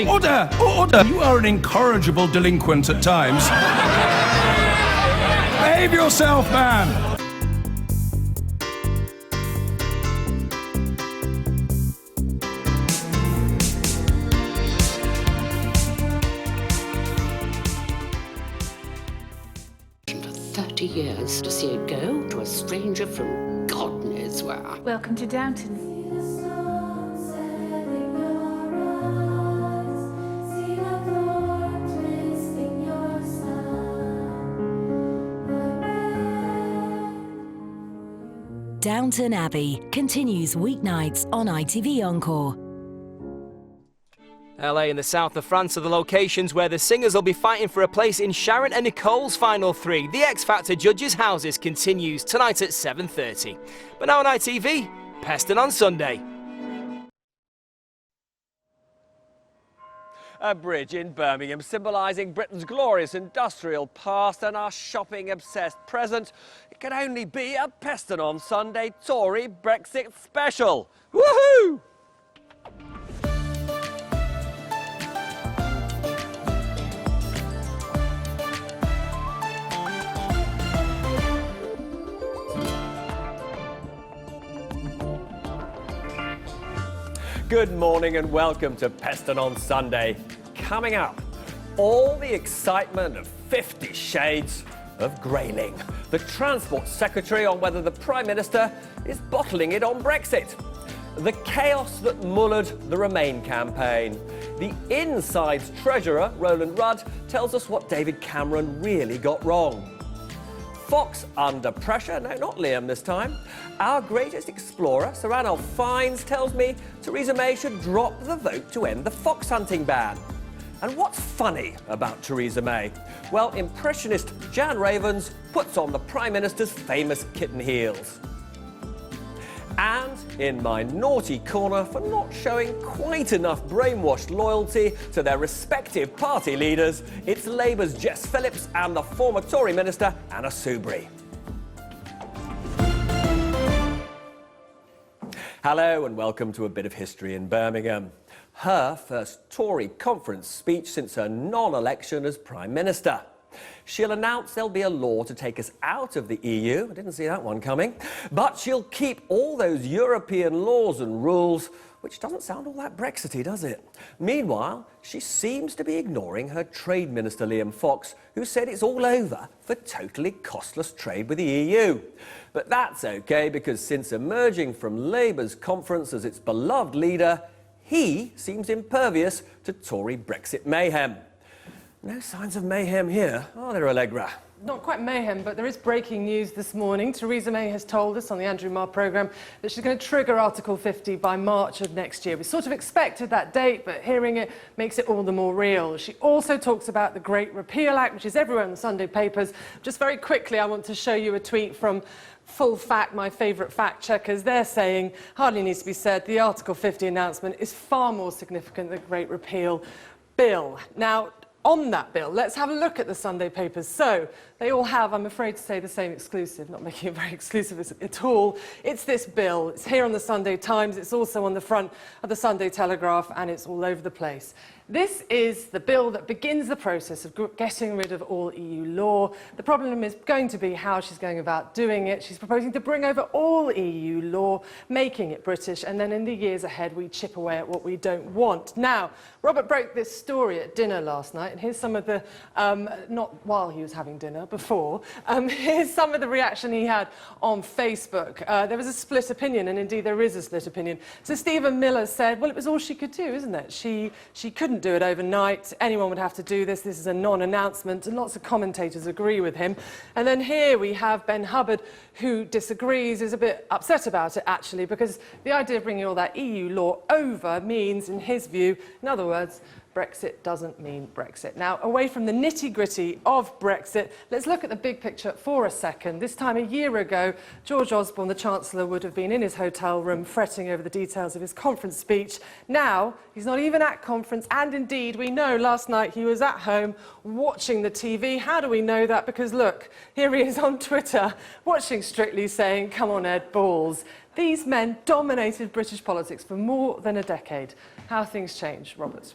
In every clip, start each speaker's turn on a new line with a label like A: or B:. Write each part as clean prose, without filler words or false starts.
A: Order! Order! You are an incorrigible delinquent at times. Behave yourself, man!
B: For 30 years to see it go to a stranger from God knows where.
C: Welcome to Downton.
D: Downton Abbey continues weeknights on ITV Encore.
E: LA and the south of France are the locations where the singers will be fighting for a place in Sharon and Nicole's final three. The X Factor judges' houses continues tonight at 7:30. But now on ITV, Peston on Sunday.
F: A bridge in Birmingham symbolising Britain's glorious industrial past and our shopping-obsessed present. It can only be a Peston on Sunday Tory Brexit special. Woohoo! Good morning and welcome to Peston on Sunday. Coming up, all the excitement of 50 Shades of Grayling. The Transport Secretary on whether the Prime Minister is bottling it on Brexit. The chaos that mullered the Remain campaign. The Inside's Treasurer, Roland Rudd, tells us what David Cameron really got wrong. Fox under pressure, no, not Liam this time. Our greatest explorer, Sir Ranulph Fiennes, tells me Theresa May should drop the vote to end the fox hunting ban. And what's funny about Theresa May? Well, impressionist Jan Ravens puts on the Prime Minister's famous kitten heels. And in my naughty corner for not showing quite enough brainwashed loyalty to their respective party leaders, it's Labour's Jess Phillips and the former Tory minister Anna Soubry. Hello and welcome to a bit of history in Birmingham. Her first Tory conference speech since her non-election as Prime Minister. She'll announce there'll be a law to take us out of the EU. I didn't see that one coming. But she'll keep all those European laws and rules, which doesn't sound all that Brexity, does it? Meanwhile, she seems to be ignoring her Trade Minister Liam Fox, who said it's all over for totally costless trade with the EU. But that's okay, because since emerging from Labour's conference as its beloved leader, he seems impervious to Tory Brexit mayhem. No signs of mayhem here, are there, Allegra?
G: Not quite mayhem, but there is breaking news this morning. Theresa May has told us on the Andrew Marr programme that she's going to trigger Article 50 by March of next year. We sort of expected that date, but hearing it makes it all the more real. She also talks about the Great Repeal Act, which is everywhere in the Sunday papers. Just very quickly, I want to show you a tweet from Full Fact, my favourite fact checkers. They're saying, hardly needs to be said, the Article 50 announcement is far more significant than the Great Repeal Bill. Now, on that bill, let's have a look at the Sunday papers. So, they all have, I'm afraid to say, the same exclusive, not making it very exclusive at all. It's this bill. It's here on the Sunday Times, it's also on the front of the Sunday Telegraph, and it's all over the place. This is the bill that begins the process of getting rid of all EU law. The problem is going to be how she's going about doing it. She's proposing to bring over all EU law, making it British, and then in the years ahead we chip away at what we don't want. Now, Robert broke this story at dinner last night, and here's some of the, not while he was having dinner, before, here's some of the reaction he had on Facebook. There was a split opinion, and indeed there is a split opinion. So Stephen Miller said, well, it was all she could do, isn't it? She couldn't do it overnight. Anyone would have to do this. This is a non-announcement, and lots of commentators agree with him. And then here we have Ben Hubbard, who disagrees, is a bit upset about it, actually, because the idea of bringing all that EU law over means, in his view, in other words, Brexit doesn't mean Brexit. Now, away from the nitty-gritty of Brexit, let's look at the big picture for a second. This time a year ago, George Osborne, the Chancellor, would have been in his hotel room fretting over the details of his conference speech. Now, he's not even at conference, and indeed, we know last night he was at home watching the TV. How do we know that? Because look, here he is on Twitter, watching Strictly, saying, "Come on, Ed, balls." These men dominated British politics for more than a decade. How have things changed, Robert?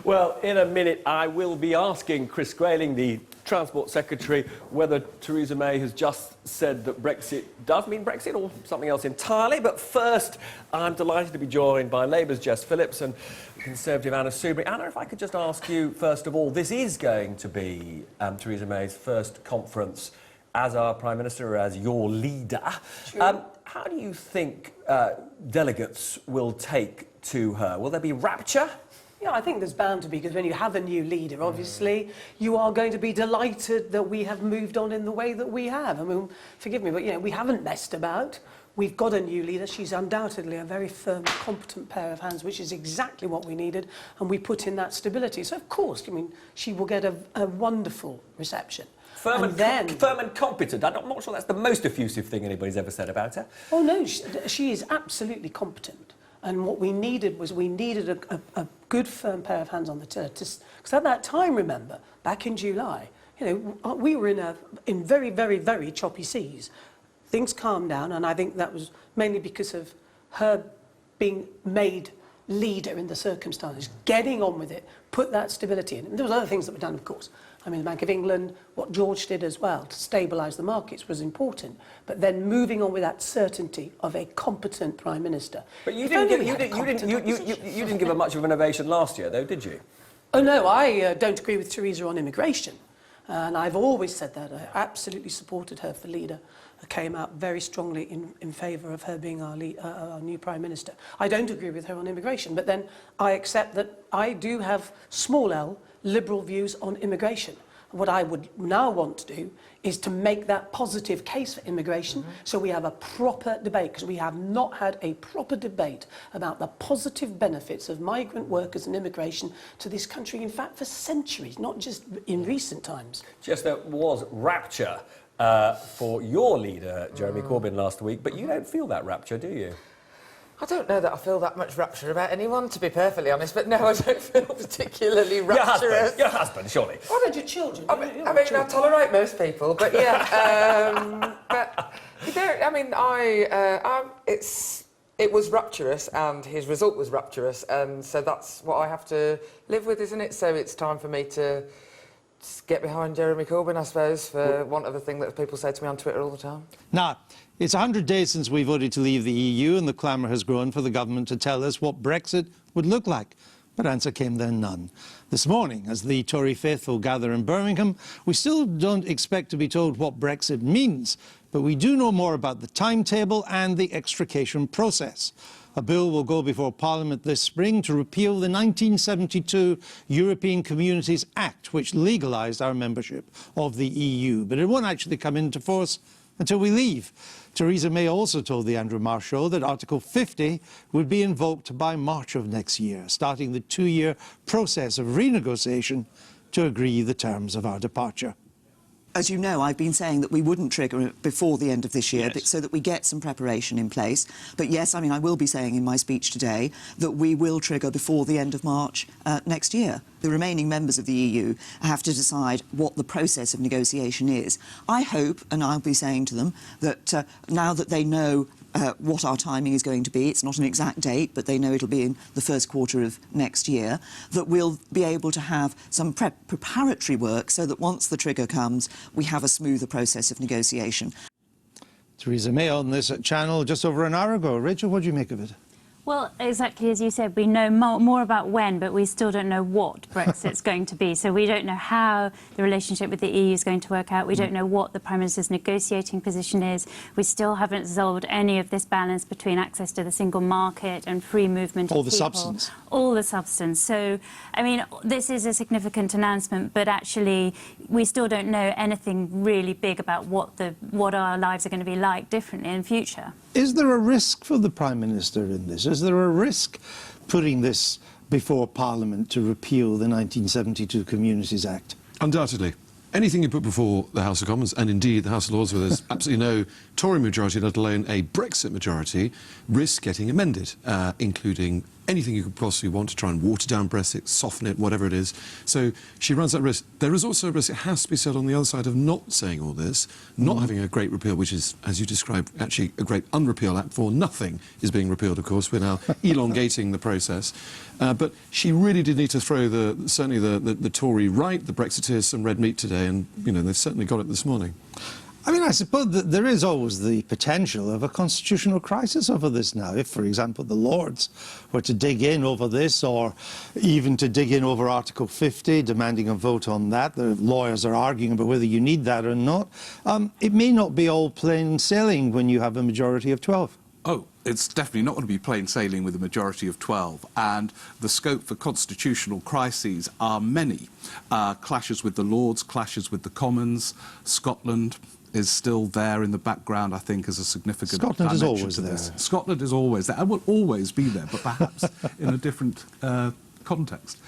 F: Well, in a minute, I will be asking Chris Grayling, the Transport Secretary, whether Theresa May has just said that Brexit does mean Brexit or something else entirely. But first, I'm delighted to be joined by Labour's Jess Phillips and Conservative Anna Soubry. Anna, if I could just ask you, first of all, this is going to be Theresa May's first conference as our Prime Minister, or as your leader. Sure. How do you think delegates will take to her? Will there be rapture?
C: Yeah, I think there's bound to be, because when you have a new leader, obviously, you are going to be delighted that we have moved on in the way that we have. I mean, forgive me, but, you know, we haven't messed about. We've got a new leader. She's undoubtedly a very firm, competent pair of hands, which is exactly what we needed, and we put in that stability. So, of course, I mean, she will get a wonderful reception.
F: Firm and competent. I'm not sure that's the most effusive thing anybody's ever said about her.
C: Oh, no, she is absolutely competent. And what we needed was a good, firm pair of hands on the tiller. Because at that time, remember, back in July, you know, we were in very, very, very choppy seas. Things calmed down, and I think that was mainly because of her being made leader in the circumstances, getting on with it, put that stability in. And there was other things that were done, of course. I mean, the Bank of England, what George did as well to stabilise the markets was important. But then moving on with that certainty of a competent Prime Minister.
F: But you didn't give her much of an ovation last year, though, did you?
C: Oh, no, I don't agree with Theresa on immigration. And I've always said that. I absolutely supported her for leader. I came out very strongly in favour of her being our new Prime Minister. I don't agree with her on immigration, but then I accept that I do have small L liberal views on immigration. What I would now want to do is to make that positive case for immigration, so we have a proper debate, because we have not had a proper debate about the positive benefits of migrant workers and immigration to this country, in fact, for centuries, not just in recent times.
F: Just there was rapture for your leader, Jeremy Corbyn, last week, but you don't feel that rapture, do you?
H: I don't know that I feel that much rapture about anyone, to be perfectly honest, but no, I don't feel particularly rapturous.
F: Your husband, surely.
C: What about your children?
H: I mean, I tolerate most people, but yeah. But you don't, I mean, it was rapturous, and his result was rapturous, and so that's what I have to live with, isn't it? So it's time for me to just get behind Jeremy Corbyn, I suppose, for want of a thing that people say to me on Twitter all the time.
I: Now, it's 100 days since we voted to leave the EU, and the clamour has grown for the government to tell us what Brexit would look like. But answer came then none. This morning, as the Tory faithful gather in Birmingham, we still don't expect to be told what Brexit means, but we do know more about the timetable and the extrication process. A bill will go before Parliament this spring to repeal the 1972 European Communities Act, which legalised our membership of the EU. But it won't actually come into force until we leave. Theresa May also told the Andrew Marr Show that Article 50 would be invoked by March of next year, starting the 2-year process of renegotiation to agree the terms of our departure.
J: As you know, I've been saying that we wouldn't trigger it before the end of this year, yes, so that we get some preparation in place. But yes, I mean, I will be saying in my speech today that we will trigger before the end of March next year. The remaining members of the EU have to decide what the process of negotiation is. I hope, and I'll be saying to them, that now that they know what our timing is going to be, it's not an exact date, but they know it'll be in the first quarter of next year, that we'll be able to have some preparatory work so that once the trigger comes, we have a smoother process of negotiation.
I: Theresa May on this channel just over an hour ago. Rachel, what do you make of it?
K: Well, exactly as you said, we know more about when, but we still don't know what Brexit's going to be. So we don't know how the relationship with the EU is going to work out. We don't know what the Prime Minister's negotiating position is. We still haven't resolved any of this balance between access to the single market and free movement of people.
I: All the substance.
K: All the substance. So, I mean, this is a significant announcement, but actually we still don't know anything really big about what our lives are going to be like differently in future.
I: Is there a risk for the Prime Minister in this? Is there a risk putting this before Parliament to repeal the 1972 Communities Act?
L: Undoubtedly. Anything you put before the House of Commons, and indeed the House of Lords, where there's absolutely no Tory majority, let alone a Brexit majority, risks getting amended, including anything you could possibly want to try and water down Brexit, soften it, whatever it is. So she runs that risk. There is also a risk, it has to be said, on the other side of not saying all this, not having a great repeal, which is, as you described, actually a great unrepeal act, for nothing is being repealed, of course. We're now elongating the process. But she really did need to throw certainly the Tory right, the Brexiteers, some red meat today, and, you know, they've certainly got it this morning.
I: I mean, I suppose that there is always the potential of a constitutional crisis over this now. If, for example, the Lords were to dig in over this, or even to dig in over Article 50, demanding a vote on that, the lawyers are arguing about whether you need that or not, it may not be all plain sailing when you have a majority of 12.
A: Oh, it's definitely not going to be plain sailing with a majority of 12, and the scope for constitutional crises are many. Clashes with the Lords, clashes with the Commons, Scotland is still there in the background, I think, as a significant
I: Scotland is
A: dimension
I: always
A: to
I: there.
A: this. Scotland is always there, and will always be there, but perhaps in a different context.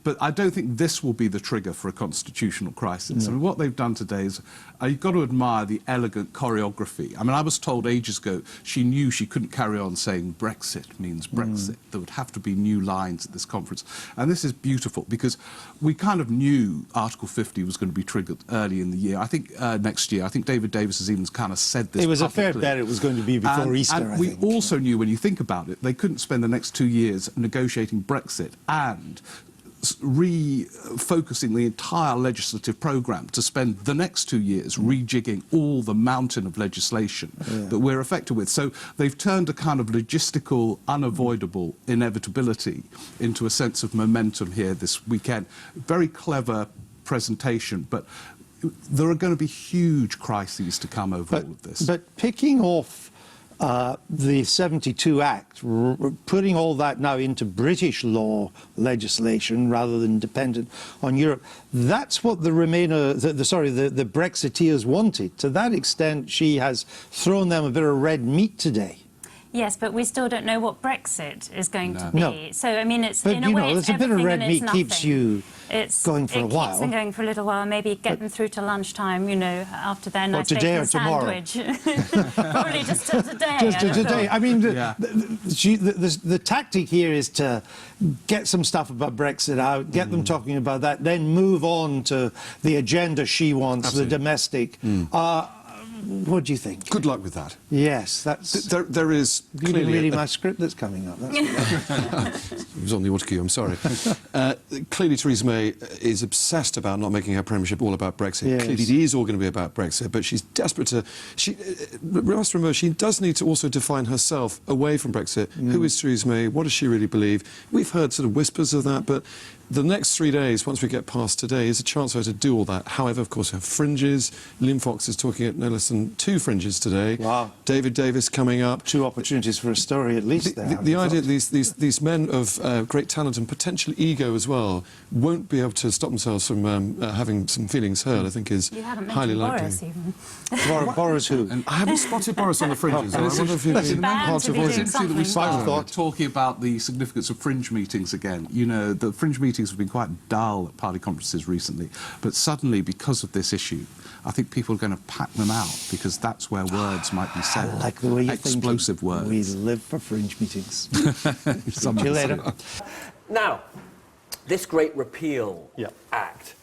A: But I don't think this will be the trigger for a constitutional crisis.
I: No.
A: I mean, what they've done today is, you've got to admire the elegant choreography. I mean, I was told ages ago she knew she couldn't carry on saying Brexit means Brexit. There would have to be new lines at this conference. And this is beautiful, because we kind of knew Article 50 was going to be triggered early in the year. I think next year. I think David Davis has even kind of said this
I: It was
A: publicly.
I: a fair bet it was going to be before Easter,
A: And
I: I
A: we
I: think.
A: also knew, when you think about it, they couldn't spend the next 2 years negotiating Brexit and refocusing the entire legislative programme to spend the next 2 years rejigging all the mountain of legislation that we're affected with. So they've turned a kind of logistical, unavoidable inevitability into a sense of momentum here this weekend. Very clever presentation, but there are going to be huge crises to come over all of this.
I: But picking off the 72 Act, putting all that now into British law legislation rather than dependent on Europe, that's what the the Brexiteers wanted. To that extent, she has thrown them a bit of red meat today.
K: Yes, but we still don't know what Brexit is going to be.
I: No.
K: So, I mean, it's
I: But,
K: in a
I: you
K: way,
I: know,
K: it's
I: there's a bit of
K: everything
I: red
K: and it's
I: meat keeps
K: nothing.
I: you going for a
K: It
I: while.
K: keeps them going for a little while, maybe get them through to lunchtime, you know, after their nice
I: today
K: bacon
I: or tomorrow?
K: sandwich. Probably just till today.
I: Just
K: I
I: today.
K: thought.
I: I mean, the tactic here is to get some stuff about Brexit out, get them talking about that, then move on to the agenda she wants, the domestic. What do you think?
L: Good luck with that.
I: Yes, that's...
L: There is
I: You
L: clearly...
I: reading my script that's coming up. That's
L: It was on the auto cue, I'm sorry. Clearly, Theresa May is obsessed about not making her premiership all about Brexit.
I: Yes.
L: Clearly, it is all going to be about Brexit, but she's desperate to... She must remember, she does need to also define herself away from Brexit. Who is Theresa May? What does she really believe? We've heard sort of whispers of that, but the next 3 days, once we get past today, is a chance for her to do all that. However, of course, her fringes. Lynn Fox is talking at no less than 2 fringes today.
I: Wow.
L: David Davis coming up.
I: 2 opportunities for a story at least there.
L: The idea that these men of great talent and potential ego as well won't be able to stop themselves from having some feelings hurt, I think is
K: You haven't
L: highly
K: mentioned
L: likely.
K: Boris even.
I: Boris who?
L: And I haven't spotted Boris on the fringes. I wonder if you've been
K: Bound to be
L: avoid
K: doing
L: it.
K: something.
A: We started
I: thought.
A: talking about the significance of fringe meetings again. You know, the fringe meetings have been quite dull at party conferences recently, but suddenly, because of this issue, I think people are going to pack them out, because that's where words might be said.
I: I like the way you
A: explosive
I: think.
A: words.
I: We live for fringe meetings. See
A: Some
I: you later.
F: Now, this Great Repeal Act,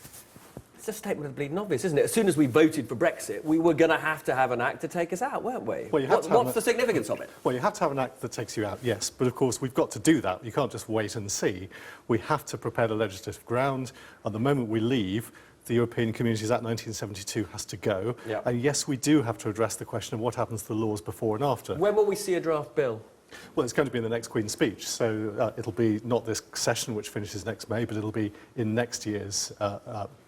F: it's a statement of bleeding obvious, isn't it? As soon as we voted for Brexit, we were going to have an act to take us out, weren't we?
M: Well, you have to have
F: what's the significance of it?
M: Well, you have to have an act that takes you out, yes, but of course we've got to do that. You can't just wait and see. We have to prepare the legislative ground. At the moment we leave, the European Communities Act 1972 has to go.
F: Yep.
M: And yes, we do have to address the question of what happens to the laws before and after.
F: When will we see a draft bill?
M: Well, it's going to be in the next Queen's speech, so it'll be not this session, which finishes next May, but it'll be in next year's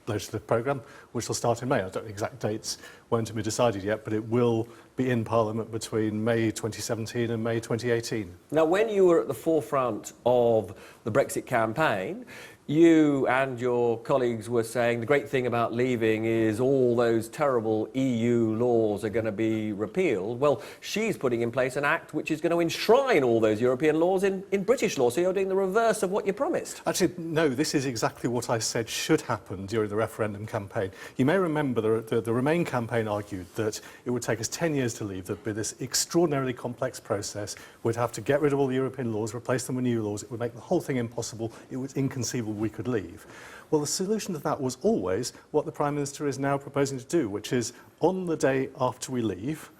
M: legislative programme, which will start in May. I don't know the exact dates, won't be decided yet, but it will be in Parliament between May 2017 and May 2018.
F: Now, when you were at the forefront of the Brexit campaign, you and your colleagues were saying the great thing about leaving is all those terrible EU laws are going to be repealed. Well, she's putting in place an act which is going to enshrine all those European laws in British law, so you're doing the reverse of what you promised.
M: Actually, no, this is exactly what I said should happen during the referendum campaign. You may remember the Remain campaign argued that it would take us 10 years to leave, there'd be this extraordinarily complex process, we'd have to get rid of all the European laws, replace them with new laws, it would make the whole thing impossible, it was inconceivable we could leave. Well, the solution to that was always what the Prime Minister is now proposing to do, which is on the day after we leave,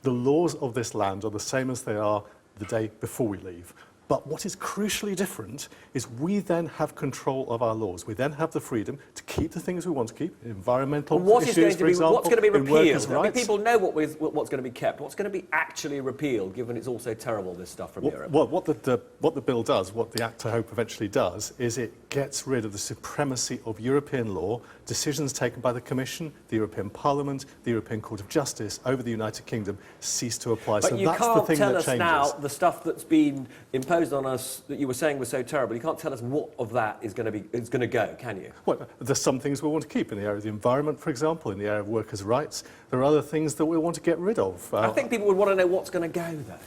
M: the laws of this land are the same as they are the day before we leave. But what is crucially different is we then have control of our laws. We then have the freedom to keep the things we want to keep, environmental issues, for example,
F: what's going to be
M: in workers'
F: repealed? I mean,
M: rights.
F: people know what's going to be kept. What's going to be actually repealed, given it's all so terrible, this stuff from Europe?
M: Well, what the bill does, what the Act, I hope, eventually does, is it gets rid of the supremacy of European law, decisions taken by the Commission, the European Parliament, the European Court of Justice over the United Kingdom cease to apply.
F: But
M: so
F: you
M: that's
F: can't
M: the thing
F: tell
M: that
F: us
M: changes.
F: now the stuff that's been imposed on us that you were saying was so terrible. You can't tell us what of that is going to go, can you?
M: Well, there's some things we want to keep in the area of the environment, for example, in the area of workers' rights. There are other things that we want to get rid of.
F: I think people would want to know what's going to go, though.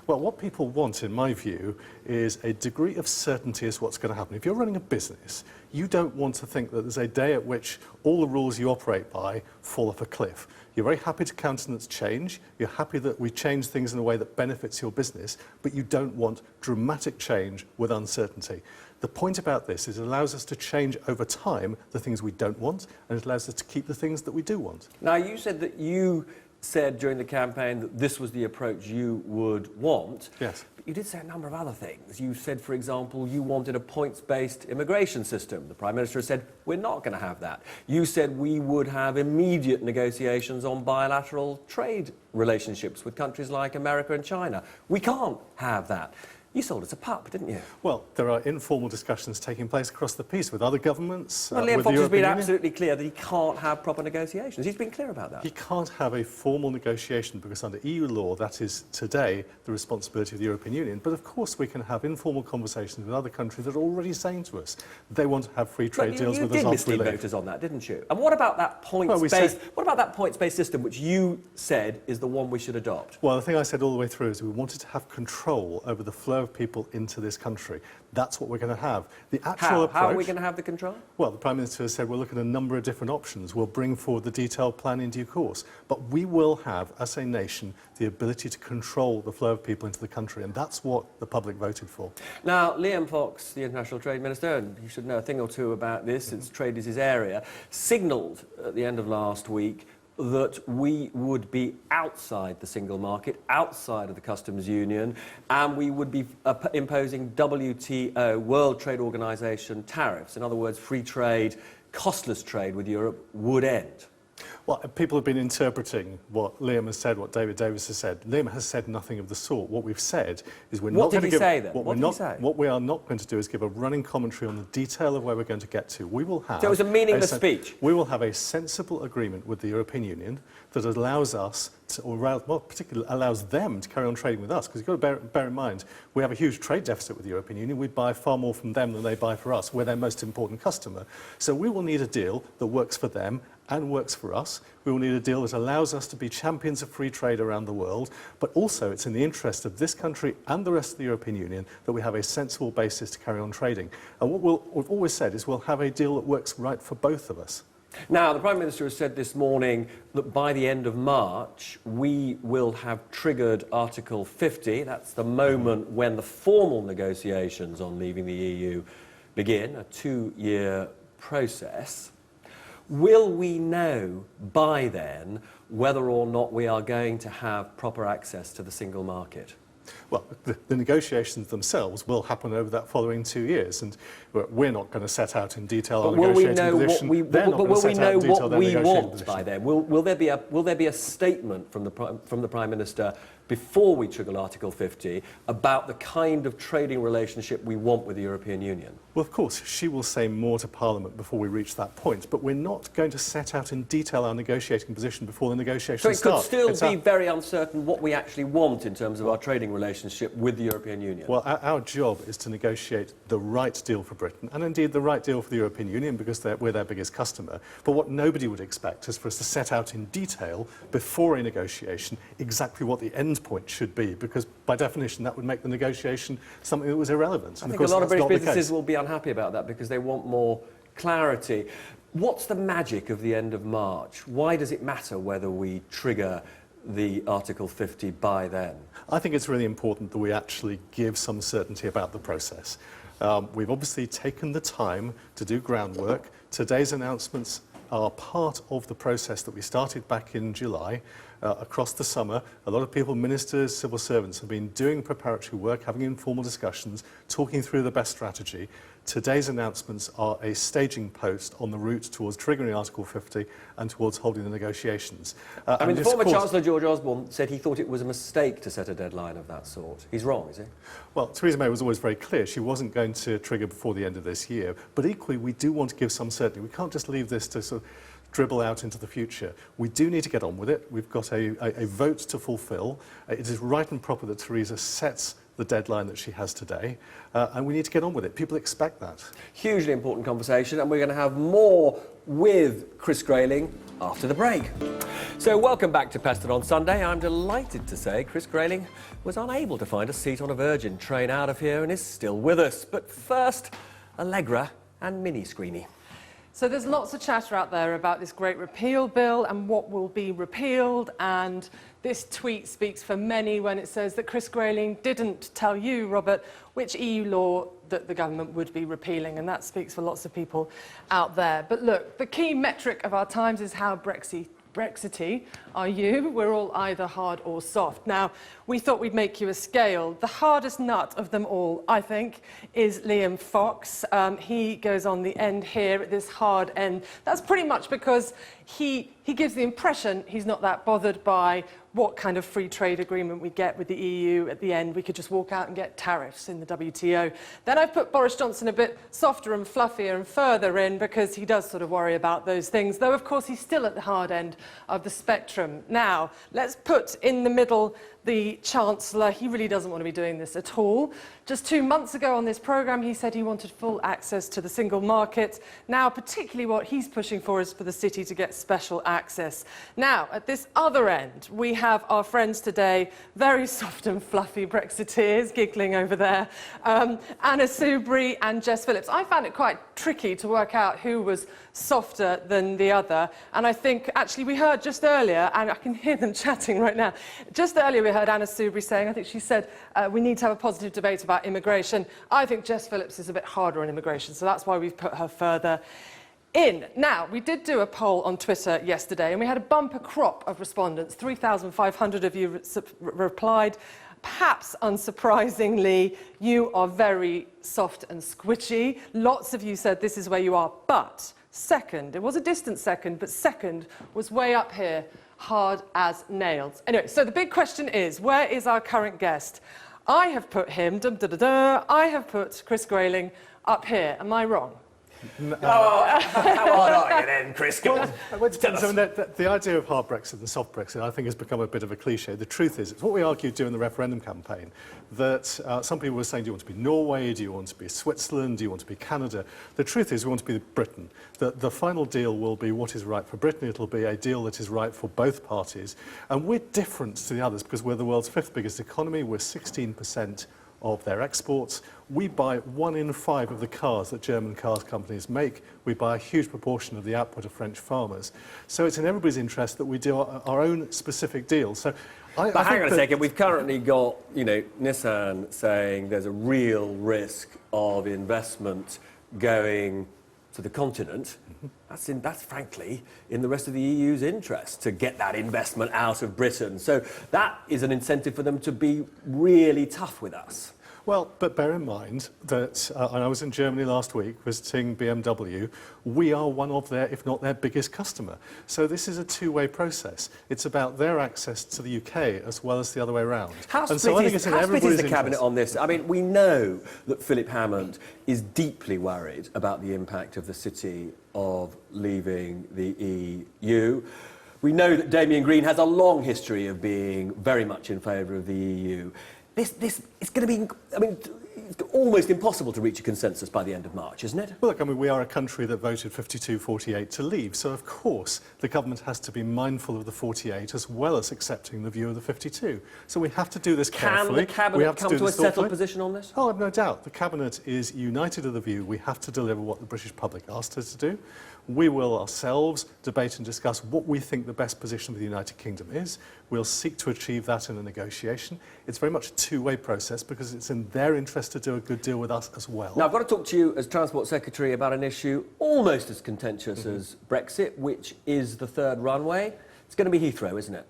M: Well, what people want, in my view, is a degree of certainty as to what's going to happen. If you're running a business, you don't want to think that there's a day at which all the rules you operate by fall off a cliff. You're very happy to countenance change. You're happy that we change things in a way that benefits your business, but you don't want dramatic change with uncertainty. The point about this is it allows us to change over time the things we don't want, and it allows us to keep the things that we do want.
F: Now, you said that you said during the campaign that this was the approach you would want.
M: Yes.
F: But you did say a number of other things. You said, for example, you wanted a points-based immigration system. The Prime Minister said, we're not going to have that. You said we would have immediate negotiations on bilateral trade relationships with countries like America and China. We can't have that. You sold us a pup, didn't you?
M: Well, there are informal discussions taking place across the piece with other governments.
F: Well, Liam
M: with
F: Fox
M: the
F: has been
M: European Union.
F: absolutely clear that he can't have proper negotiations. He's been clear about that.
M: He can't have a formal negotiation because under EU law, that is today the responsibility of the European Union. But of course, we can have informal conversations with other countries that are already saying to us they want to have free trade deals with us
F: You did
M: after we
F: mislead
M: leave.
F: voters on that, didn't you? And what about that points-based? What about that points-based system, which you said is the one we should adopt?
M: Well, the thing I said all the way through is we wanted to have control over the flow of people into this country. That's what we're going to have. The actual approach...
F: How are we going to have the control?
M: Well, the Prime Minister has said we'll look at a number of different options. We'll bring forward the detailed plan in due course. But we will have, as a nation, the ability to control the flow of people into the country, and that's what the public voted for.
F: Now, Liam Fox, the International Trade Minister, and you should know a thing or two about this, since trade is his area, signalled at the end of last week that we would be outside the single market, outside of the customs union, and we would be imposing WTO, World Trade Organization, tariffs. In other words, free trade, costless trade with Europe would end.
M: Well, people have been interpreting what Liam has said, what David Davis has said. Liam has said nothing of the sort. What we've said is we're not going to give...
F: What did he say then?
M: What we are not going to do is give a running commentary on the detail of where we're going to get to. We will have...
F: So it was a meaningless speech?
M: We will have a sensible agreement with the European Union that allows us to, or particularly allows them to carry on trading with us. Because you've got to bear in mind, we have a huge trade deficit with the European Union. We buy far more from them than they buy for us. We're their most important customer. So we will need a deal that works for them and works for us. We will need a deal that allows us to be champions of free trade around the world, but also it's in the interest of this country and the rest of the European Union that we have a sensible basis to carry on trading. And what we've always said is we'll have a deal that works right for both of us.
F: Now, the Prime Minister has said this morning that by the end of March, we will have triggered Article 50. That's the moment when the formal negotiations on leaving the EU begin, a 2-year process. Will we know by then whether or not we are going to have proper access to the single market?
M: Well, the negotiations themselves will happen over that following 2 years, and we're not going to set out in detail our negotiating position.
F: But will we know what we want by then? Will there be a statement from the Prime Minister before we trigger Article 50 about the kind of trading relationship we want with the European Union?
M: Well, of course, she will say more to Parliament before we reach that point, but we're not going to set out in detail our negotiating position before the negotiations start.
F: So it could still be very uncertain what we actually want in terms of our trading relationship with the European Union?
M: Well, our job is to negotiate the right deal for Britain, and indeed the right deal for the European Union, because we're their biggest customer. But what nobody would expect is for us to set out in detail before a negotiation exactly what the end point should be, because by definition that would make the negotiation something that was irrelevant.
F: I think a lot of British businesses will be unhappy about that because they want more clarity. What's the magic of the end of March? Why does it matter whether we trigger the Article 50 by then?
M: I think it's really important that we actually give some certainty about the process. We've obviously taken the time to do groundwork. Today's announcements are part of the process that we started back in July. Across the summer, a lot of people, ministers, civil servants, have been doing preparatory work, having informal discussions, talking through the best strategy. Today's announcements are a staging post on the route towards triggering Article 50 and towards holding the negotiations.
F: I mean, the former Chancellor George Osborne said he thought it was a mistake to set a deadline of that sort. He's wrong, is he?
M: Well, Theresa May was always very clear. She wasn't going to trigger before the end of this year. But equally, we do want to give some certainty. We can't just leave this to sort of dribble out into the future. We do need to get on with it. We've got a vote to fulfil. It is right and proper that Theresa sets the deadline that she has today, and we need to get on with it. People expect that.
F: Hugely important conversation, and we're going to have more with Chris Grayling after the break. So welcome back to Peston on Sunday. I'm delighted to say Chris Grayling was unable to find a seat on a Virgin train out of here and is still with us. But first, Allegra and Mini Screeny.
G: So there's lots of chatter out there about this Great Repeal Bill and what will be repealed, and this tweet speaks for many when it says that Chris Grayling didn't tell you, Robert, which EU law that the government would be repealing, and that speaks for lots of people out there. But look, the key metric of our times is how Brexity are you. We're all either hard or soft. Now, we thought we'd make you a scale. The hardest nut of them all, I think, is Liam Fox. He goes on the end here at this hard end. That's pretty much because he gives the impression he's not that bothered by what kind of free trade agreement we get with the EU at the end. We could just walk out and get tariffs in the WTO. Then I've put Boris Johnson a bit softer and fluffier and further in because he does sort of worry about those things, though of course he's still at the hard end of the spectrum. Now, let's put in the middle the Chancellor. He really doesn't want to be doing this at all. Just 2 months ago on this programme, he said he wanted full access to the single market. Now, particularly what he's pushing for is for the city to get special access. Now, at this other end, we have our friends today, very soft and fluffy Brexiteers, giggling over there, Anna Soubry and Jess Phillips. I found it quite tricky to work out who was softer than the other, and I think, actually, we heard just earlier, and I can hear them chatting right now, just earlier we heard Anna Soubry saying, I think she said, we need to have a positive debate about immigration. I think Jess Phillips is a bit harder on immigration, so that's why we've put her further in. Now, we did do a poll on Twitter yesterday, and we had a bumper crop of respondents. 3,500 of you replied. Perhaps unsurprisingly, you are very soft and squishy. Lots of you said this is where you are. But second, it was a distant second, but second was way up here, hard as nails. Anyway, so the big question is, where is our current guest? I have put him, I have put Chris Grayling up here. Am I wrong?
F: How hard are you then, Chris?
M: The idea of hard Brexit and soft Brexit, I think, has become a bit of a cliche. The truth is, it's what we argued during the referendum campaign, that some people were saying, do you want to be Norway, do you want to be Switzerland, do you want to be Canada? The truth is, we want to be Britain. The final deal will be what is right for Britain. It'll be a deal that is right for both parties. And we're different to the others because we're the world's 5th biggest economy. We're 16% of their exports. We buy 1 in 5 of the cars that German car companies make. We buy a huge proportion of the output of French farmers. So it's in everybody's interest that we do our own specific deal. So
F: but hang on a second, we've currently got, Nissan saying there's a real risk of investment going to the continent. That's frankly in the rest of the EU's interest to get that investment out of Britain. So that is an incentive for them to be really tough with us.
M: Well, but bear in mind that, and I was in Germany last week visiting BMW, we are one of their, if not their biggest customer. So this is a two-way process. It's about their access to the UK as well as the other way around.
F: How split is the Cabinet on this? I mean, we know that Philip Hammond is deeply worried about the impact of the city of leaving the EU. We know that Damien Green has a long history of being very much in favour of the EU. This is going to be, I mean, it's almost impossible to reach a consensus by the end of March, isn't it?
M: Well, look, I mean, we are a country that voted 52-48 to leave, so of course the government has to be mindful of the 48 as well as accepting the view of the 52. So we have to do this carefully.
F: Can the Cabinet come to a settled position on this?
M: Oh, I've no doubt. The Cabinet is united of the view we have to deliver what the British public asked us to do. We will ourselves debate and discuss what we think the best position for the United Kingdom is. We'll seek to achieve that in a negotiation. It's very much a two-way process because it's in their interest to do a good deal with us as well.
F: Now, I've got to talk to you as Transport Secretary about an issue almost as contentious as Brexit, which is the third runway. It's going to be Heathrow, isn't it?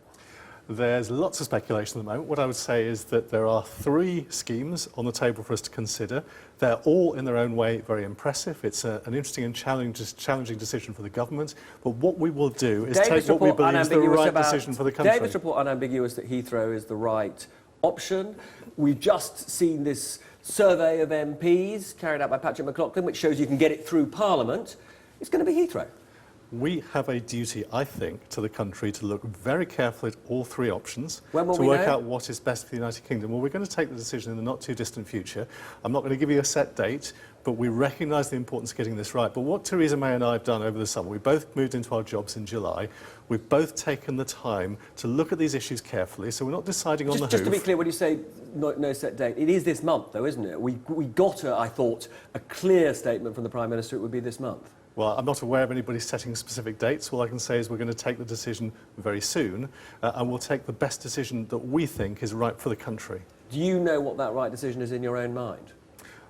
M: There's lots of speculation at the moment. What I would say is that there are 3 schemes on the table for us to consider. They're all, in their own way, very impressive. It's an interesting and challenging decision for the government. But what we will do is take what we believe is the right decision for the country.
F: David's report unambiguous that Heathrow is the right option. We've just seen this survey of MPs carried out by Patrick McLaughlin, which shows you can get it through Parliament. It's going to be Heathrow.
M: We have a duty, I think, to the country to look very carefully at all 3 options
F: to
M: work out what is best for the United Kingdom. Well, we're going to take the decision in the not-too-distant future. I'm not going to give you a set date, but we recognise the importance of getting this right. But what Theresa May and I have done over the summer, we both moved into our jobs in July. We've both taken the time to look at these issues carefully, so we're not deciding on the hoof.
F: Just to be clear, when you say no set date, it is this month, though, isn't it? We got, I thought, a clear statement from the Prime Minister it would be this month.
M: Well, I'm not aware of anybody setting specific dates. All I can say is we're going to take the decision very soon, and we'll take the best decision that we think is right for the country.
F: Do you know what that right decision is in your own mind?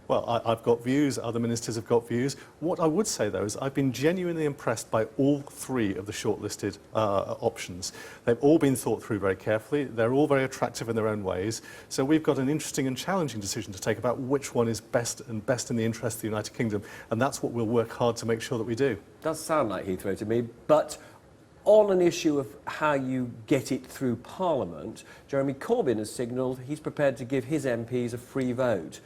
M: Well, I've got views, other ministers have got views. What I would say, though, is I've been genuinely impressed by all 3 of the shortlisted options. They've all been thought through very carefully. They're all very attractive in their own ways. So we've got an interesting and challenging decision to take about which one is best in the interest of the United Kingdom. And that's what we'll work hard to make sure that we do.
F: Does sound like Heathrow to me, but on an issue of how you get it through Parliament, Jeremy Corbyn has signalled he's prepared to give his MPs a free vote.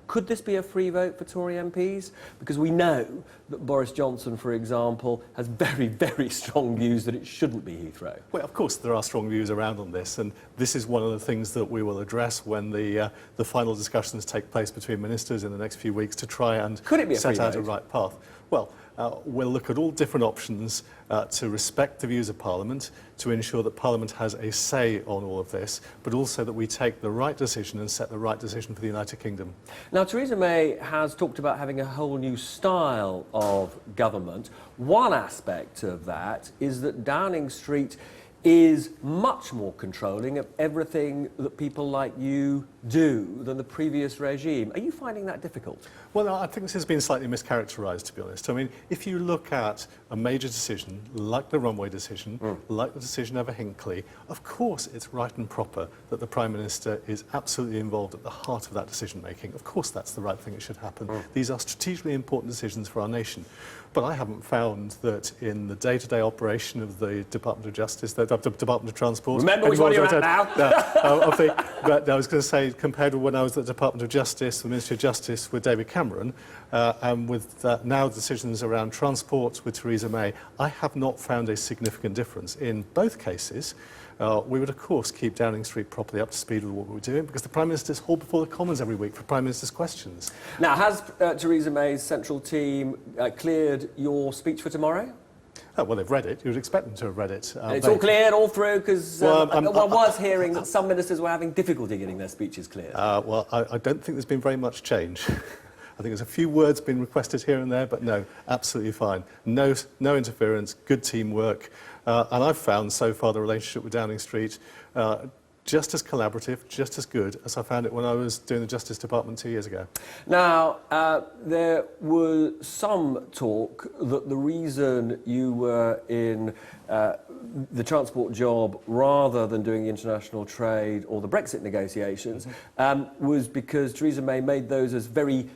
F: Could this be a free vote for Tory MPs? Because we know that Boris Johnson, for example, has very, very strong views that it shouldn't be Heathrow.
M: Well, of course, there are strong views around on this, and this is one of the things that we will address when the final discussions take place between ministers in the next few weeks to try and set out a right path. Well, we'll look at all different options to respect the views of Parliament, to ensure that Parliament has a say on all of this, but also that we take the right decision and set the right decision for the United Kingdom.
F: Now, Theresa May has talked about having a whole new style of government. One aspect of that is that Downing Street is much more controlling of everything that people like you do than the previous regime. Are you finding that difficult?
M: Well, I think this has been slightly mischaracterised, to be honest. I mean, if you look at a major decision, like the runway decision, like the decision over Hinckley, of course it's right and proper that the Prime Minister is absolutely involved at the heart of that decision-making. Of course that's the right thing that should happen. These are strategically important decisions for our nation. But I haven't found that in the day-to-day operation of the Department of Justice, the Department of Transport...
F: Remember which one you're at now?
M: But I was going to say, compared with when I was at the Department of Justice, the Ministry of Justice with David Cameron, and with now decisions around transport with Theresa May, I have not found a significant difference. In both cases, we would, of course, keep Downing Street properly up to speed with what we're doing, because the Prime Minister's hauled before the Commons every week for Prime Minister's questions.
F: Now, has Theresa May's central team cleared your speech for tomorrow?
M: Oh, well, they've read it. You would expect them to have read it.
F: It's all cleared, all through, because I was hearing that some ministers were having difficulty getting their speeches cleared.
M: Well, I don't think there's been very much change. I think there's a few words been requested here and there, but no, absolutely fine. No interference, good teamwork. And I've found so far the relationship with Downing Street just as collaborative, just as good as I found it when I was doing the Justice Department 2 years ago.
F: Now, there was some talk that the reason you were in the transport job rather than doing the international trade or the Brexit negotiations was because Theresa May made those as very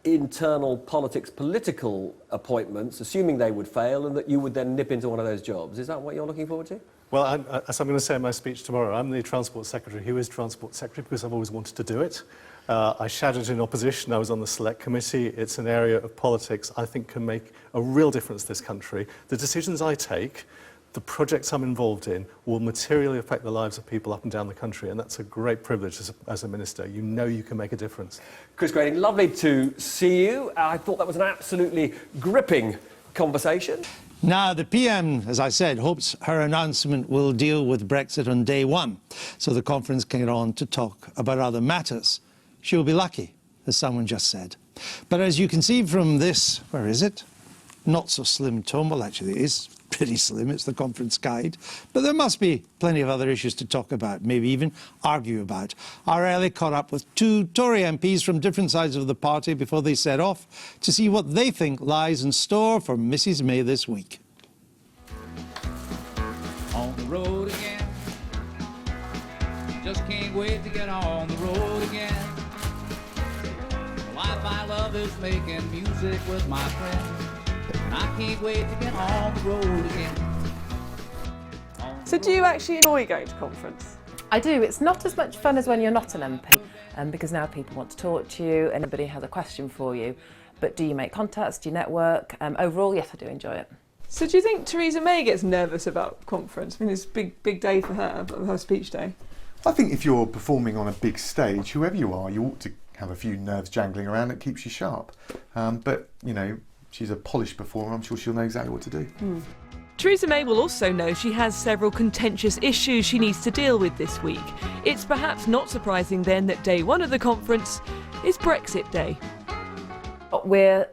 F: internal political appointments, assuming they would fail, and that you would then nip into one of those jobs. Is that what you're looking forward to?
M: Well, as I'm going to say in my speech tomorrow, I'm the Transport Secretary who is Transport Secretary because I've always wanted to do it. I shadowed in opposition. I was on the Select Committee. It's an area of politics I think can make a real difference to this country. The decisions I take, the projects I'm involved in will materially affect the lives of people up and down the country, and that's a great privilege as a minister. You know you can make a difference.
F: Chris Grayling, lovely to see you. I thought that was an absolutely gripping conversation.
I: Now, the PM, as I said, hopes her announcement will deal with Brexit on day one, so the conference can get on to talk about other matters. She'll be lucky, as someone just said. But as you can see from this, where is it? Not so slim tome. Well, actually, it is pretty slim. It's the conference guide. But there must be plenty of other issues to talk about, maybe even argue about. Our Ellie caught up with two Tory MPs from different sides of the party before they set off to see what they think lies in store for Mrs May this week.
N: On the road again. Just can't wait to get on the road again. The life I love is making music with my friends. And I can't wait to get on the road again.
G: So do you actually enjoy going to conference?
O: I do. It's not as much fun as when you're not an MP, because now people want to talk to you and everybody has a question for you. But do you make contacts? Do you network? Overall, yes, I do enjoy it.
G: So do you think Theresa May gets nervous about conference? I mean, it's a big day for her speech day.
P: I think if you're performing on a big stage, whoever you are, you ought to have a few nerves jangling around. It keeps you sharp. But, you know, she's a polished performer. I'm sure she'll know exactly what to do.
Q: Theresa May will also know she has several contentious issues she needs to deal with this week. It's perhaps not surprising then that day one of the conference is Brexit Day.
O: We're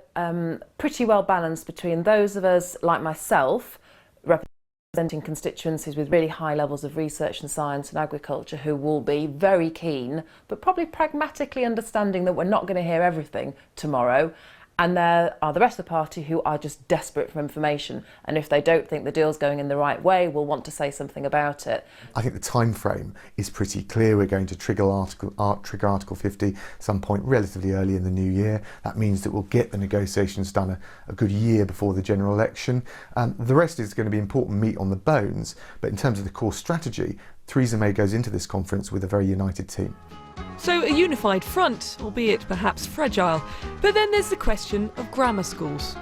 O: pretty well balanced between those of us like myself, representing constituencies with really high levels of research and science and agriculture, who will be very keen, but probably pragmatically understanding that we're not going to hear everything tomorrow. And there are the rest of the party who are just desperate for information. And if they don't think the deal's going in the right way, will want to say something about it.
P: I think the time frame is pretty clear. We're going to trigger Article 50 some point relatively early in the new year. That means that we'll get the negotiations done a good year before the general election. The rest is going to be important meat on the bones. But in terms of the core strategy, Theresa May goes into this conference with a very united team.
Q: So a unified front, albeit perhaps fragile. But then there's the question of grammar schools.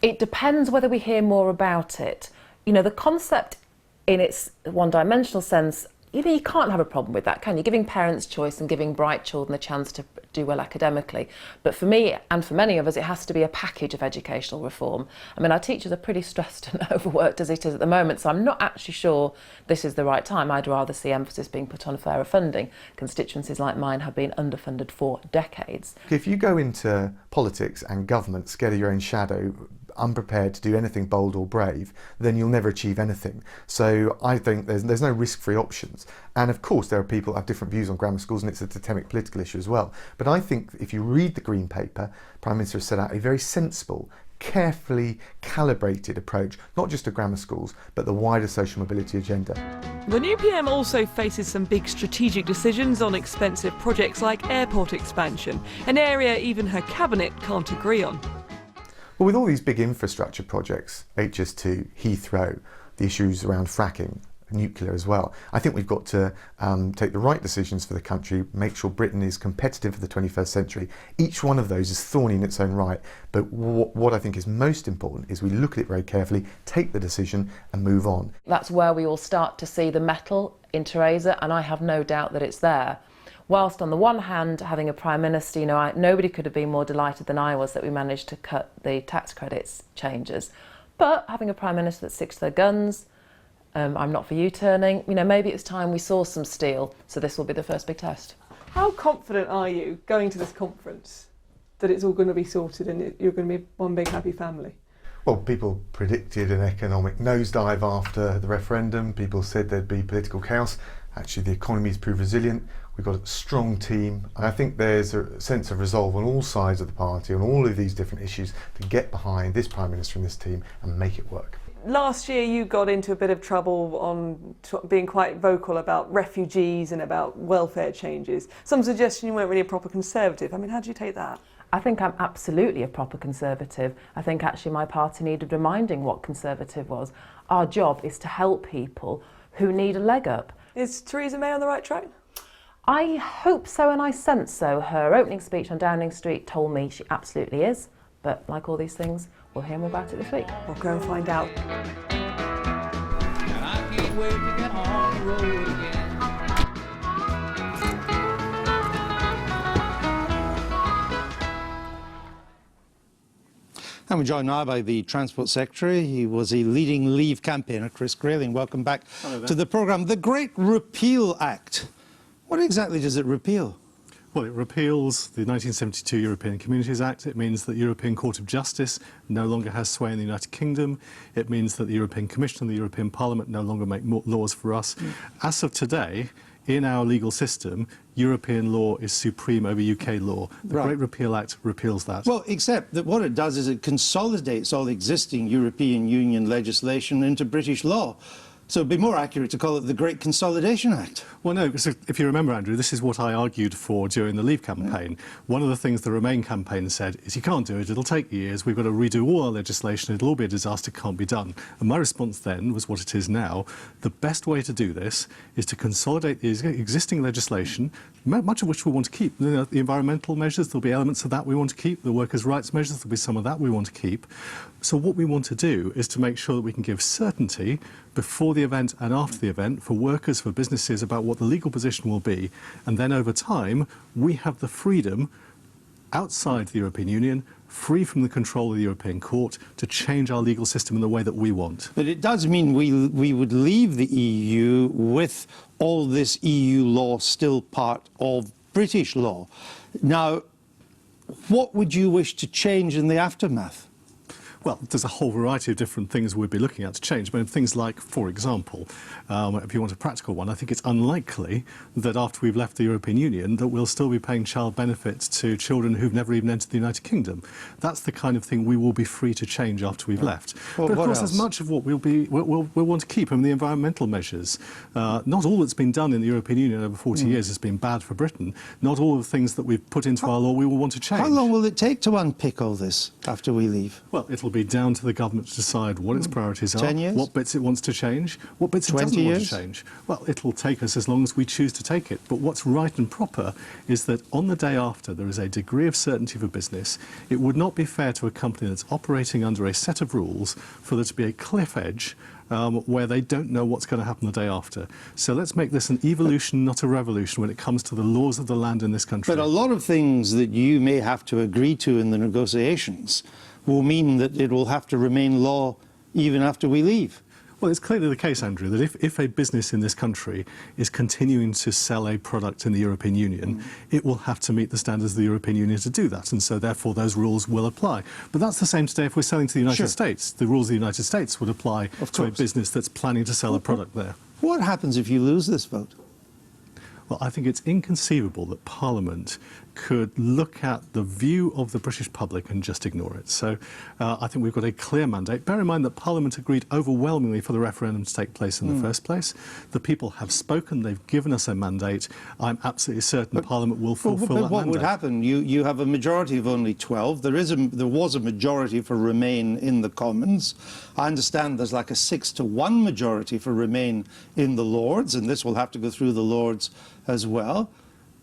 O: It depends whether we hear more about it. You know, the concept in its one-dimensional sense, you can't have a problem with that, can you? Giving parents choice and giving bright children the chance to do well academically. But for me, and for many of us, it has to be a package of educational reform. I mean, our teachers are pretty stressed and overworked as it is at the moment, so I'm not actually sure this is the right time. I'd rather see emphasis being put on fairer funding. Constituencies like mine have been underfunded for decades.
P: If you go into politics and government scared of your own shadow, unprepared to do anything bold or brave, then you'll never achieve anything. So I think there's no risk-free options. And of course there are people who have different views on grammar schools, and it's a totemic political issue as well. But I think if you read the Green Paper, Prime Minister has set out a very sensible, carefully calibrated approach, not just to grammar schools, but the wider social mobility agenda.
Q: The new PM also faces some big strategic decisions on expensive projects like airport expansion, an area even her cabinet can't agree on.
P: Well, with all these big infrastructure projects, HS2, Heathrow, the issues around fracking, nuclear as well, I think we've got to take the right decisions for the country, make sure Britain is competitive for the 21st century. Each one of those is thorny in its own right, but what I think is most important is we look at it very carefully, take the decision and move on.
O: That's where we will start to see the metal in Theresa, and I have no doubt that it's there. Whilst on the one hand, having a Prime Minister, you know, nobody could have been more delighted than I was that we managed to cut the tax credits changes. But having a Prime Minister that sticks to their guns, I'm not for U-turning, you know, maybe it's time we saw some steel, so this will be the first big test.
G: How confident are you going to this conference that it's all going to be sorted and you're going to be one big happy family?
P: Well, people predicted an economic nosedive after the referendum. People said there'd be political chaos. Actually, the economy's proved resilient. We've got a strong team, and I think there's a sense of resolve on all sides of the party on all of these different issues to get behind this Prime Minister and this team and make it work.
G: Last year you got into a bit of trouble on being quite vocal about refugees and about welfare changes. Some suggestion you weren't really a proper Conservative. I mean, how do you take that?
O: I think I'm absolutely a proper Conservative. I think actually my party needed reminding what Conservative was. Our job is to help people who need a leg up.
G: Is Theresa May on the right track?
O: I hope so, and I sense so. Her opening speech on Downing Street told me she absolutely is, but like all these things, we'll hear more about it this week.
G: We'll go and find out.
N: can't wait to get on the road again.
I: And we're joined now by the Transport Secretary. He was a leading Leave campaigner, Chris Grayling. Welcome back to the programme. The Great Repeal Act. What exactly does it repeal?
M: Well, it repeals the 1972 European Communities Act. It means that the European Court of Justice no longer has sway in the United Kingdom. It means that the European Commission and the European Parliament no longer make laws for us. As of today, in our legal system, European law is supreme over UK law. The Great Repeal Act repeals that.
I: Well, except that what it does is it consolidates all existing European Union legislation into British law. So it'd be more accurate to call it the Great Consolidation Act.
M: Well, no, because if you remember, Andrew, this is what I argued for during the Leave campaign. One of the things the Remain campaign said is you can't do it, it'll take years, we've got to redo all our legislation, it'll all be a disaster, can't be done. And my response then was what it is now. The best way to do this is to consolidate the existing legislation, much of which we want to keep. The environmental measures, there'll be elements of that we want to keep. The workers' rights measures, there'll be some of that we want to keep. So what we want to do is to make sure that we can give certainty before the event and after the event for workers, for businesses, about what the legal position will be. And then over time, we have the freedom outside the European Union, free from the control of the European Court, to change our legal system in the way that we want.
I: But it does mean we would leave the EU with all this EU law still part of British law. Now, what would you wish to change in the aftermath?
M: Well, there's a whole variety of different things we'd be looking at to change. But things like, for example, if you want a practical one, I think it's unlikely that after we've left the European Union that we'll still be paying child benefits to children who've never even entered the United Kingdom. That's the kind of thing we will be free to change after we've left.
I: Well,
M: but of course, there's much of what we'll want to keep. I mean, the environmental measures. Not all that's been done in the European Union over 40 years has been bad for Britain. Not all of the things that we've put into our law we will want to change.
I: How long will it take to unpick all this after we leave?
M: Well, it'll be down to the government to decide what its priorities are,
I: 10 years?
M: what bits it wants to change, what bits it doesn't want to change. Well, it'll take us as long as we choose to take it. But what's right and proper is that on the day after there is a degree of certainty for business. It would not be fair to a company that's operating under a set of rules for there to be a cliff edge where they don't know what's going to happen the day after. So let's make this an evolution, not a revolution, when it comes to the laws of the land in this country.
I: But a lot of things that you may have to agree to in the negotiations will mean that it will have to remain law even after we leave.
M: Well, it's clearly the case, Andrew, that if a business in this country is continuing to sell a product in the European Union, it will have to meet the standards of the European Union to do that, and so therefore those rules will apply. But that's the same today if we're selling to the United States. The rules of the United States would apply to a business that's planning to sell a product there.
I: What happens if you lose this vote?
M: Well, I think it's inconceivable that Parliament could look at the view of the British public and just ignore it. So I think we've got a clear mandate. Bear in mind that Parliament agreed overwhelmingly for the referendum to take place in the first place. The people have spoken, they've given us a mandate. I'm absolutely certain Parliament will fulfil that mandate.
I: What would happen? You have a majority of only 12. There was a majority for Remain in the Commons. I understand there's like a 6-to-1 majority for Remain in the Lords, and this will have to go through the Lords as well.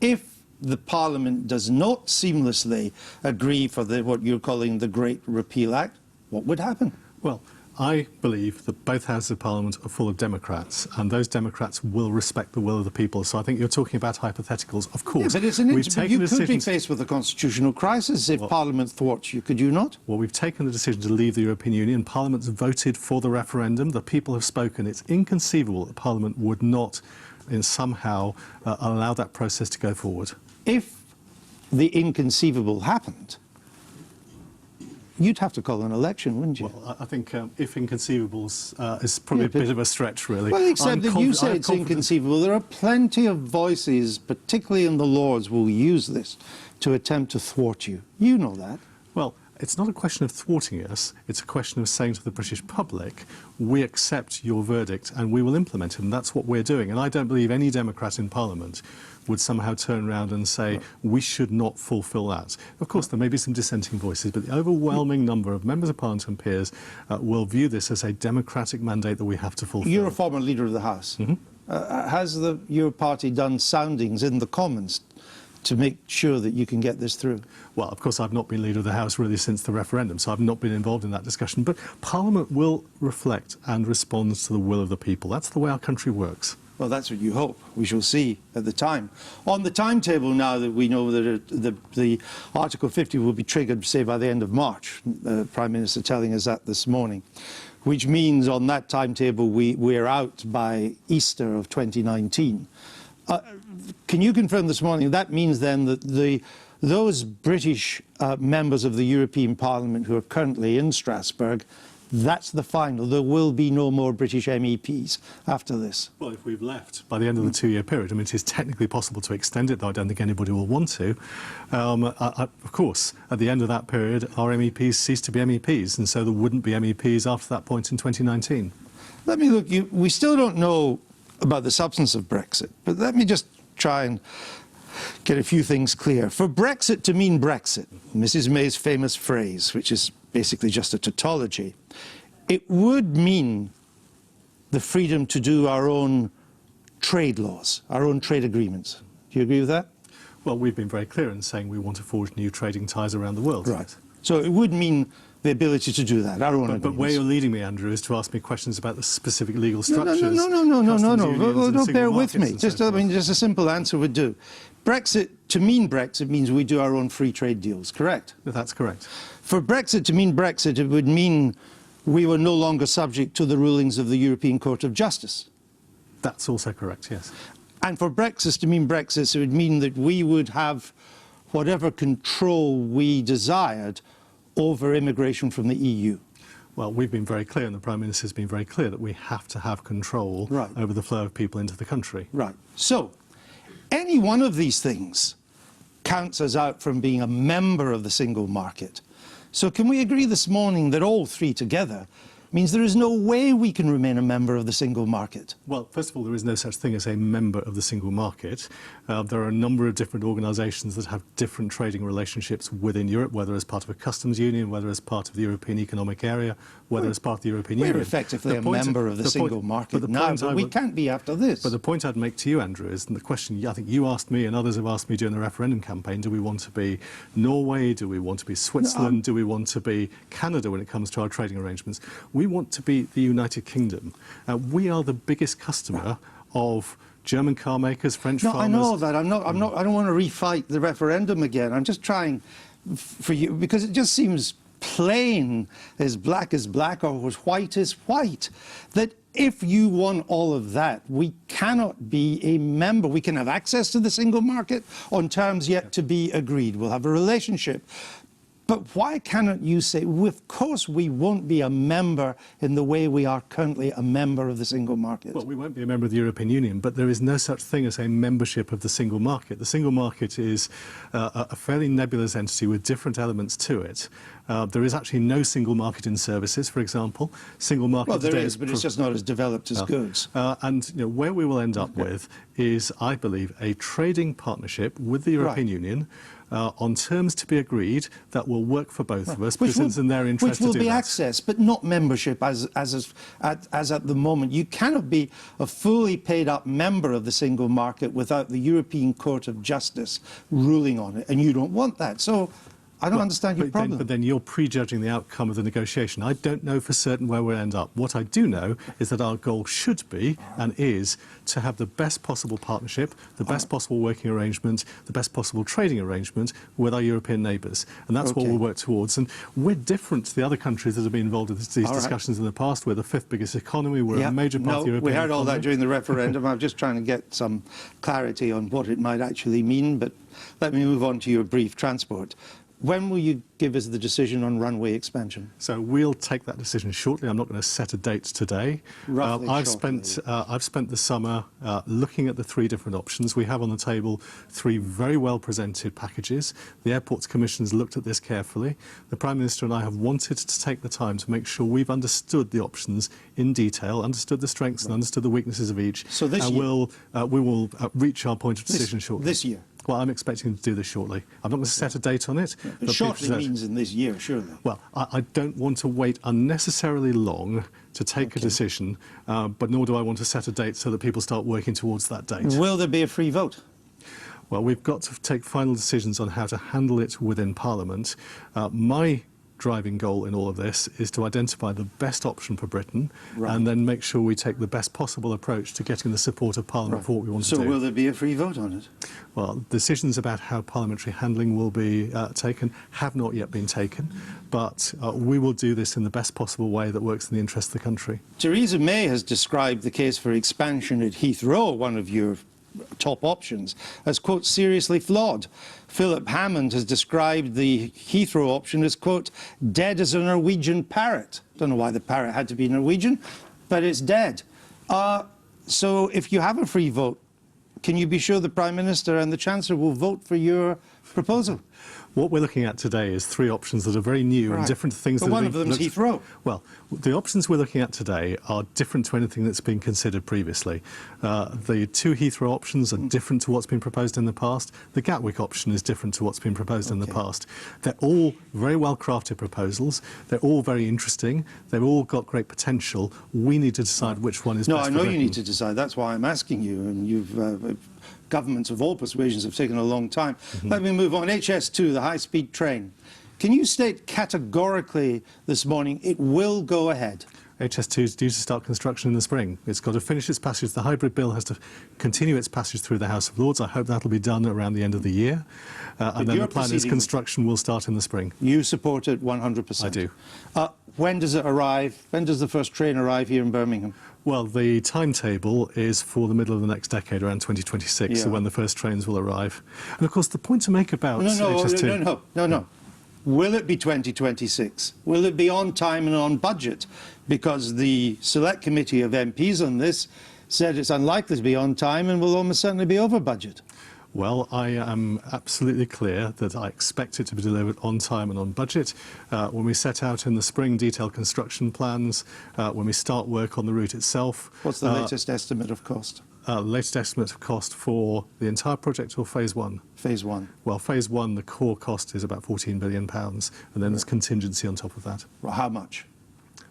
I: If the Parliament does not seamlessly agree for what you're calling the Great Repeal Act, what would happen?
M: Well, I believe that both houses of Parliament are full of Democrats, and those Democrats will respect the will of the people. So I think you're talking about hypotheticals, of course.
I: Yeah, but you could be faced with a constitutional crisis if Parliament thwarts you, could you not?
M: Well, we've taken the decision to leave the European Union. Parliament's voted for the referendum. The people have spoken. It's inconceivable that Parliament would not somehow allow that process to go forward.
I: If the inconceivable happened, you'd have to call an election, wouldn't you?
M: Well, I think if inconceivable is probably a bit of a stretch, really.
I: Well, except that you say it's inconceivable. There are plenty of voices, particularly in the Lords, will use this to attempt to thwart you. You know that.
M: Well, it's not a question of thwarting us, it's a question of saying to the British public, we accept your verdict and we will implement it, and that's what we're doing. And I don't believe any Democrat in Parliament would somehow turn around and say, we should not fulfil that. Of course, there may be some dissenting voices, but the overwhelming number of members of Parliament and peers will view this as a democratic mandate that we have to fulfil.
I: You're a former leader of the House. Has your party done soundings in the Commons to make sure that you can get this through?
M: Well, of course, I've not been Leader of the House really since the referendum, so I've not been involved in that discussion. But Parliament will reflect and respond to the will of the people. That's the way our country works.
I: Well, that's what you hope. We shall see at the time. On the timetable now that we know that the Article 50 will be triggered, say, by the end of March, the Prime Minister telling us that this morning, which means on that timetable we're out by Easter of 2019. Can you confirm this morning that means then that those British members of the European Parliament who are currently in Strasbourg, that's the final? There will be no more British MEPs after this?
M: Well, if we've left by the end of the two-year period, I mean, it is technically possible to extend it, though I don't think anybody will want to. Of course, at the end of that period, our MEPs cease to be MEPs, and so there wouldn't be MEPs after that point in 2019.
I: Let me look. We still don't know about the substance of Brexit, but let me just try and get a few things clear. For Brexit to mean Brexit, Mrs May's famous phrase, which is basically just a tautology, it would mean the freedom to do our own trade laws, our own trade agreements. Do you agree with that?
M: Well, we've been very clear in saying we want to forge new trading ties around the world.
I: Right. So it would mean the ability to do that, our own agreements.
M: But where you're leading me, Andrew, is to ask me questions about the specific legal structures.
I: No, bear with me. Just a simple answer would do. Brexit, to mean Brexit, means we do our own free trade deals, correct?
M: That's correct.
I: For Brexit to mean Brexit, it would mean we were no longer subject to the rulings of the European Court of Justice.
M: That's also correct, yes.
I: And for Brexit to mean Brexit, it would mean that we would have whatever control we desired over immigration from the EU.
M: Well, we've been very clear, and the Prime Minister has been very clear, that we have to have control over the flow of people into the country.
I: Right. So, any one of these things counts us out from being a member of the single market. So can we agree this morning that all three together means there is no way we can remain a member of the single market?
M: Well, first of all, there is no such thing as a member of the single market. There are a number of different organisations that have different trading relationships within Europe, whether as part of a customs union, whether as part of the European Economic Area, whether as part of the European Union.
I: We're effectively a member of the single market now, but we can't be after this.
M: But the point I'd make to you, Andrew, is the question I think you asked me and others have asked me during the referendum campaign, do we want to be Norway, do we want to be Switzerland, do we want to be Canada when it comes to our trading arrangements? We want to be the United Kingdom. We are the biggest customer of German car makers, French farmers.
I: I know that. I don't want to refight the referendum again. I'm just trying for you, because it just seems plain as black or as white, that if you want all of that, we cannot be a member. We can have access to the single market on terms yet to be agreed. We'll have a relationship. But why cannot you say, of course we won't be a member in the way we are currently a member of the single market?
M: Well, we won't be a member of the European Union, but there is no such thing as a membership of the single market. The single market is a fairly nebulous entity with different elements to it. There is actually no single market in services, for example. Single market.
I: Well, there is, but it's just not as developed as goods.
M: And where we will end up with is, I believe, a trading partnership with the European Union on terms to be agreed that will work for both of us, because it's in their interest to do that.
I: Which will be access, but not membership as at the moment. You cannot be a fully paid-up member of the single market without the European Court of Justice ruling on it, and you don't want that. So I don't understand your problem.
M: But then you're prejudging the outcome of the negotiation. I don't know for certain where we'll end up. What I do know is that our goal should be and is to have the best possible partnership, the best possible working arrangement, the best possible trading arrangement with our European neighbours. And that's what we'll work towards. And we're different to the other countries that have been involved in these discussions in the past. We're the fifth biggest economy. We're a major part of the European
I: we heard all
M: economy.
I: that during the referendum. I'm just trying to get some clarity on what it might actually mean. But let me move on to your brief. Transport. When will you give us the decision on runway expansion?
M: So we'll take that decision shortly. I'm not going to set a date today. I've spent the summer looking at the three different options. We have on the table three very well presented packages. The Airports Commission has looked at this carefully. The Prime Minister and I have wanted to take the time to make sure we've understood the options in detail, understood the strengths and understood the weaknesses of each.
I: So this year?
M: We will reach our point of decision shortly.
I: This year?
M: Well, I'm expecting to do this shortly. I'm not going to set a date on it.
I: But shortly means in this year, surely.
M: Well, I don't want to wait unnecessarily long to take a decision, but nor do I want to set a date so that people start working towards that date.
I: Will there be a free vote?
M: Well, we've got to take final decisions on how to handle it within Parliament. My driving goal in all of this is to identify the best option for Britain and then make sure we take the best possible approach to getting the support of Parliament for what we want to do.
I: So will there be a free vote on it?
M: Well, decisions about how parliamentary handling will be taken have not yet been taken, but we will do this in the best possible way that works in the interest of the country.
I: Theresa May has described the case for expansion at Heathrow, one of your top options, as, quote, seriously flawed. Philip Hammond has described the Heathrow option as, quote, dead as a Norwegian parrot. Don't know why the parrot had to be Norwegian, but it's dead. So if you have a free vote, can you be sure the Prime Minister and the Chancellor will vote for your proposal?
M: What we're looking at today is three options that are very new and different things.
I: But one of them is Heathrow.
M: Well, the options we're looking at today are different to anything that's been considered previously. The two Heathrow options are different to what's been proposed in the past. The Gatwick option is different to what's been proposed in the past. They're all very well-crafted proposals. They're all very interesting. They've all got great potential. We need to decide which one is best for
I: No, I know
M: Britain.
I: you need to decide. That's why I'm asking you. And you've... governments of all persuasions have taken a long time. Let me move on. HS2, the high-speed train. Can you state categorically this morning it will go ahead?
M: HS2 is due to start construction in the spring. It's got to finish its passage. The hybrid bill has to continue its passage through the House of Lords. I hope that'll be done around the end of the year. And then the plan is construction will start in the spring.
I: You support it 100%?
M: I do.
I: When does it arrive? When does the first train arrive here in Birmingham?
M: Well, the timetable is for the middle of the next decade, around 2026, so when the first trains will arrive. And of course, the point to make about HS2...
I: No. Will it be 2026? Will it be on time and on budget? Because the select committee of MPs on this said it's unlikely to be on time and will almost certainly be over budget.
M: Well, I am absolutely clear that I expect it to be delivered on time and on budget. When we set out in the spring detailed construction plans, when we start work on the route itself...
I: What's the latest estimate of cost?
M: Latest estimate of cost for the entire project or Phase 1?
I: Phase 1.
M: Well, Phase 1, the core cost is about £14 billion, and then there's contingency on top of that.
I: Well, how much?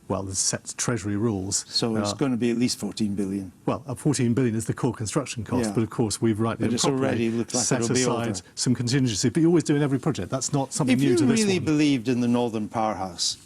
M: Well, there's set Treasury rules.
I: So it's going to be at least 14 billion.
M: Well, 14 billion is the core construction cost, but of course we've rightly and
I: properly like
M: set aside some contingency. But you always do in every project. That's not something new to this one.
I: If you really believed in the Northern Powerhouse,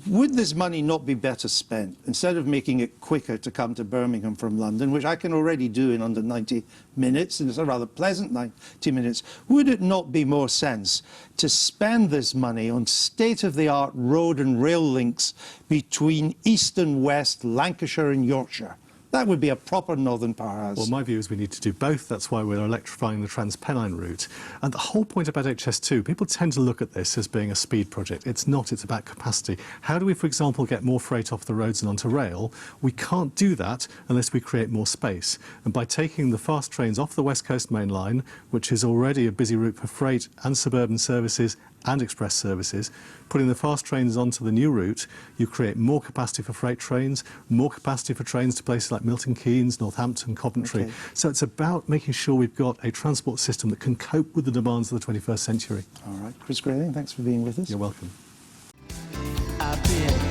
I: would this money not be better spent, instead of making it quicker to come to Birmingham from London, which I can already do in under 90 minutes, and it's a rather pleasant 90 minutes, would it not be more sense to spend this money on state-of-the-art road and rail links between east and west, Lancashire and Yorkshire? That would be a proper Northern Powerhouse.
M: Well, my view is we need to do both. That's why we're electrifying the Transpennine route. And the whole point about HS2, people tend to look at this as being a speed project. It's not. It's about capacity. How do we, for example, get more freight off the roads and onto rail? We can't do that unless we create more space. And by taking the fast trains off the West Coast Main Line, which is already a busy route for freight and suburban services and express services, putting the fast trains onto the new route, you create more capacity for freight trains, more capacity for trains to places like Milton Keynes, Northampton, Coventry. So it's about making sure we've got a transport system that can cope with the demands of the 21st century.
I: All right. Chris Grayling, thanks for being with us.
M: You're welcome.
N: I've been